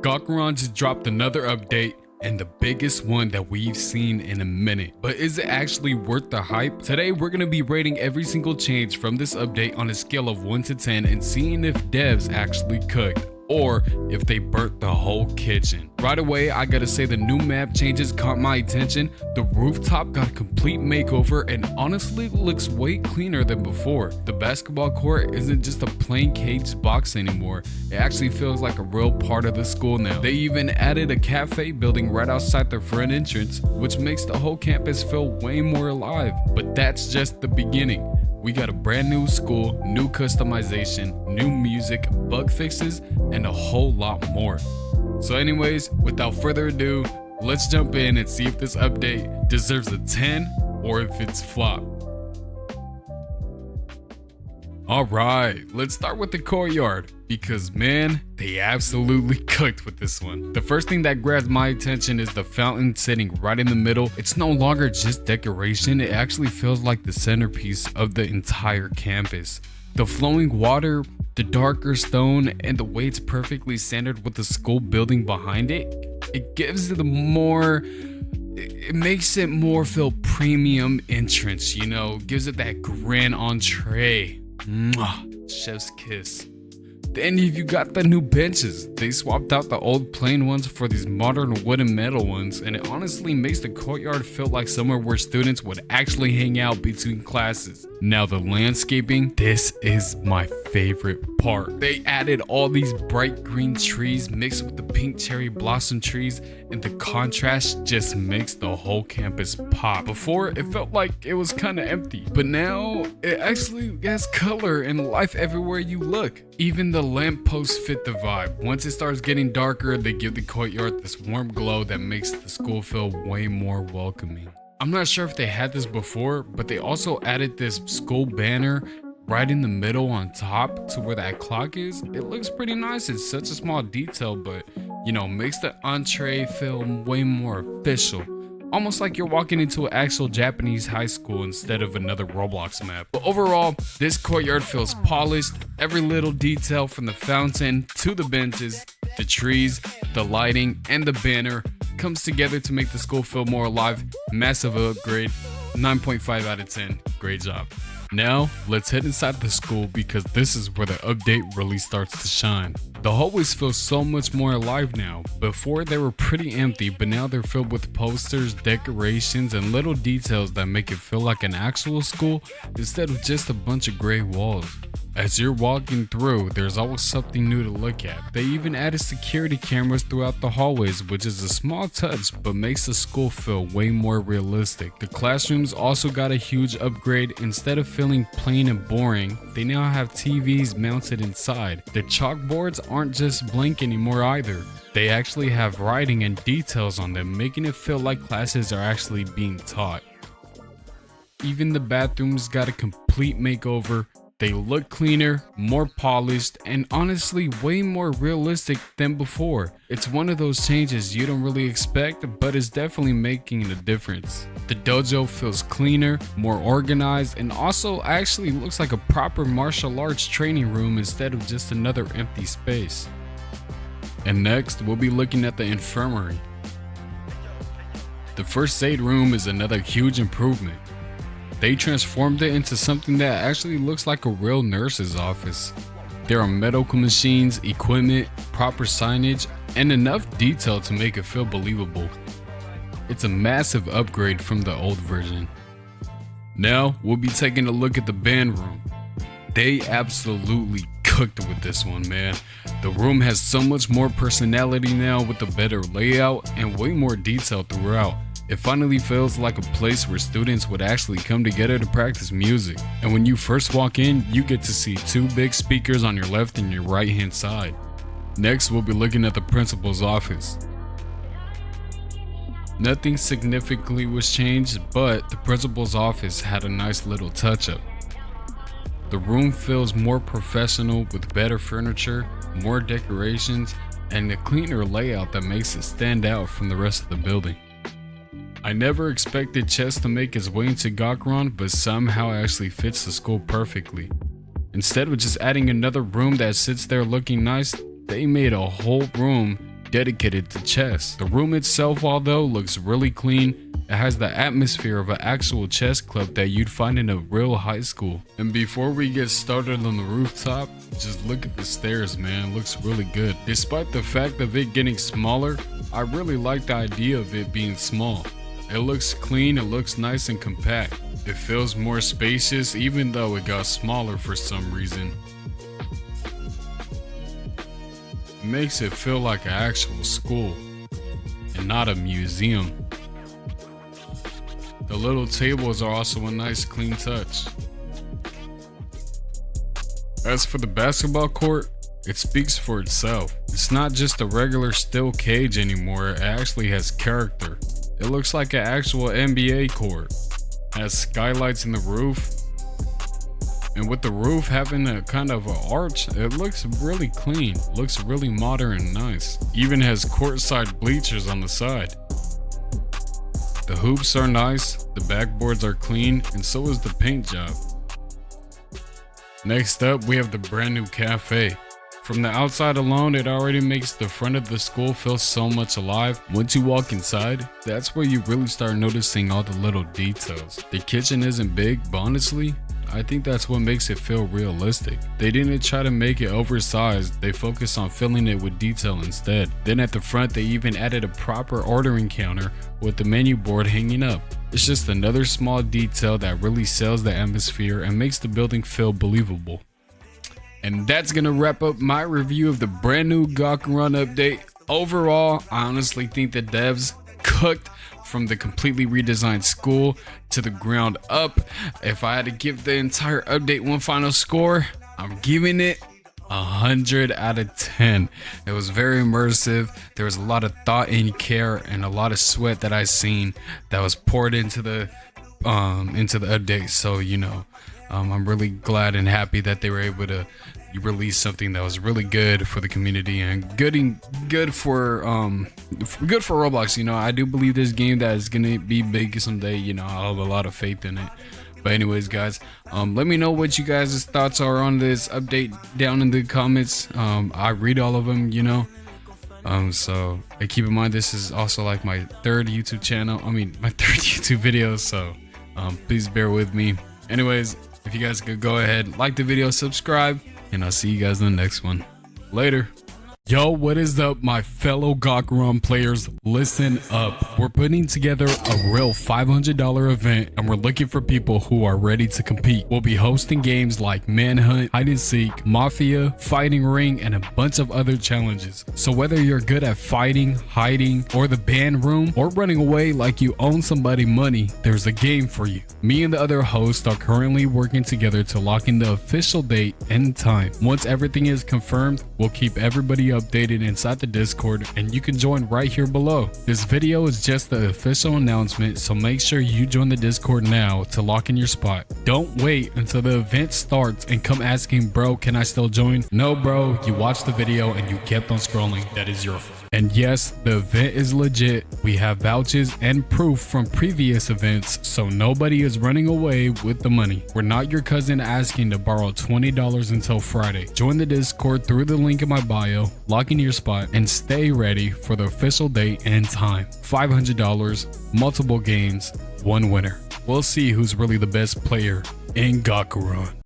Gakuran just dropped another update, and the biggest one that we've seen in a minute. But is it actually worth the hype? Today we're going to be rating every single change from this update on a scale of 1 to 10 and seeing if devs actually cooked or if they burnt the whole kitchen. Right away, I gotta say the new map changes caught my attention. The rooftop got a complete makeover and honestly looks way cleaner than before. The basketball court isn't just a plain caged box anymore. It actually feels like a real part of the school now. They even added a cafe building right outside the front entrance, which makes the whole campus feel way more alive. But that's just the beginning. We got a brand new school, new customization, new music, bug fixes, and a whole lot more. So anyways, without further ado, let's jump in and see if this update deserves a 10 or if it's flop. Alright, let's start with the courtyard, because man, they absolutely cooked with this one. The first thing that grabs my attention is the fountain sitting right in the middle. It's no longer just decoration, it actually feels like the centerpiece of the entire campus. The flowing water, the darker stone, and the way it's perfectly centered with the school building behind it, it gives it it makes it more feel premium entrance, you know, gives it that grand entree. Mwah, chef's kiss. Then you got the new benches. They swapped out the old plain ones for these modern wood and metal ones, and it honestly makes the courtyard feel like somewhere where students would actually hang out between classes. Now the landscaping, this is my favorite part. They added all these bright green trees mixed with the pink cherry blossom trees, and the contrast just makes the whole campus pop. Before, it felt like it was kind of empty, but now it actually has color and life everywhere you look. Even the lampposts fit the vibe. Once it starts getting darker, they give the courtyard this warm glow that makes the school feel way more welcoming. I'm not sure if they had this before, but they also added this school banner right in the middle on top to where that clock is. It looks pretty nice. It's such a small detail, but you know, makes the entree feel way more official. Almost like you're walking into an actual Japanese high school instead of another Roblox map. But overall, this courtyard feels polished. Every little detail from the fountain to the benches, the trees, the lighting, and the banner comes together to make the school feel more alive. Massive upgrade, 9.5 out of 10. Great job. Now, let's head inside the school because this is where the update really starts to shine. The hallways feel so much more alive now. Before they were pretty empty, but now they're filled with posters, decorations, and little details that make it feel like an actual school instead of just a bunch of gray walls. As you're walking through, there's always something new to look at. They even added security cameras throughout the hallways, which is a small touch but makes the school feel way more realistic. The classrooms also got a huge upgrade. Instead of feeling plain and boring, they now have TVs mounted inside. The chalkboards aren't just blank anymore either. They actually have writing and details on them, making it feel like classes are actually being taught. Even the bathrooms got a complete makeover. They look cleaner, more polished, and honestly way more realistic than before. It's one of those changes you don't really expect, but it's definitely making a difference. The dojo feels cleaner, more organized, and also actually looks like a proper martial arts training room instead of just another empty space. And next, we'll be looking at the infirmary. The first aid room is another huge improvement. They transformed it into something that actually looks like a real nurse's office. There are medical machines, equipment, proper signage, and enough detail to make it feel believable. It's a massive upgrade from the old version. Now, we'll be taking a look at the band room. They absolutely cooked with this one, man. The room has so much more personality now with a better layout and way more detail throughout. It finally feels like a place where students would actually come together to practice music. And when you first walk in, you get to see two big speakers on your left and your right hand side. Next, we'll be looking at the principal's office. Nothing significantly was changed, but the principal's office had a nice little touch up. The room feels more professional with better furniture, more decorations, and a cleaner layout that makes it stand out from the rest of the building. I never expected chess to make its way into Gaukran, but somehow it actually fits the school perfectly. Instead of just adding another room that sits there looking nice, they made a whole room dedicated to chess. The room itself, although, looks really clean. It has the atmosphere of an actual chess club that you'd find in a real high school. And before we get started on the rooftop, just look at the stairs, man. It looks really good. Despite the fact of it getting smaller, I really like the idea of it being small. It looks clean, it looks nice and compact. It feels more spacious even though it got smaller for some reason. It makes it feel like an actual school and not a museum. The little tables are also a nice clean touch. As for the basketball court, it speaks for itself. It's not just a regular steel cage anymore, it actually has character. It looks like an actual NBA court. It has skylights in the roof. And with the roof having a kind of an arch, it looks really clean. Looks really modern and nice. Even has courtside bleachers on the side. The hoops are nice, the backboards are clean, and so is the paint job. Next up, we have the brand new cafe. From the outside alone, it already makes the front of the school feel so much alive. Once you walk inside, that's where you really start noticing all the little details. The kitchen isn't big, but honestly, I think that's what makes it feel realistic. They didn't try to make it oversized, they focused on filling it with detail instead. Then at the front, they even added a proper ordering counter with the menu board hanging up. It's just another small detail that really sells the atmosphere and makes the building feel believable. And that's gonna wrap up my review of the brand new Gakuran update. Overall, I honestly think the devs cooked from the completely redesigned school to the ground up. If I had to give the entire update one final score, I'm giving it 100 out of 10. It was very immersive. There was a lot of thought and care and a lot of sweat that I seen that was poured into the update. So I'm really glad and happy that they were able to release something that was really good for the community and good for Roblox. I do believe this game that is gonna be big someday. I have a lot of faith in it. But anyways, guys, let me know what you guys' thoughts are on this update down in the comments. I read all of them, so keep in mind this is also like my third YouTube channel. My third YouTube video, so please bear with me. Anyways, if you guys could go ahead, like the video, subscribe, and I'll see you guys in the next one. Later. Yo, what is up, my fellow Gakuran players? Listen up. We're putting together a real $500 event, and we're looking for people who are ready to compete. We'll be hosting games like Manhunt, Hide and Seek, Mafia, Fighting Ring, and a bunch of other challenges. So whether you're good at fighting, hiding, or the band room, or running away like you own somebody money, there's a game for you. Me and the other hosts are currently working together to lock in the official date and time. Once everything is confirmed, we'll keep everybody updated inside the Discord, and you can join right here below. This video is just the official announcement, so make sure you join the Discord now to lock in your spot. Don't wait until the event starts and come asking, bro, can I still join? No, bro, you watched the video and you kept on scrolling. That is your fault. And yes, the event is legit. We have vouchers and proof from previous events, so nobody is running away with the money. We're not your cousin asking to borrow $20 until Friday. Join the Discord through the link in my bio, lock in your spot, and stay ready for the official date and time. $500, multiple games, one winner. We'll see who's really the best player in Gakuran.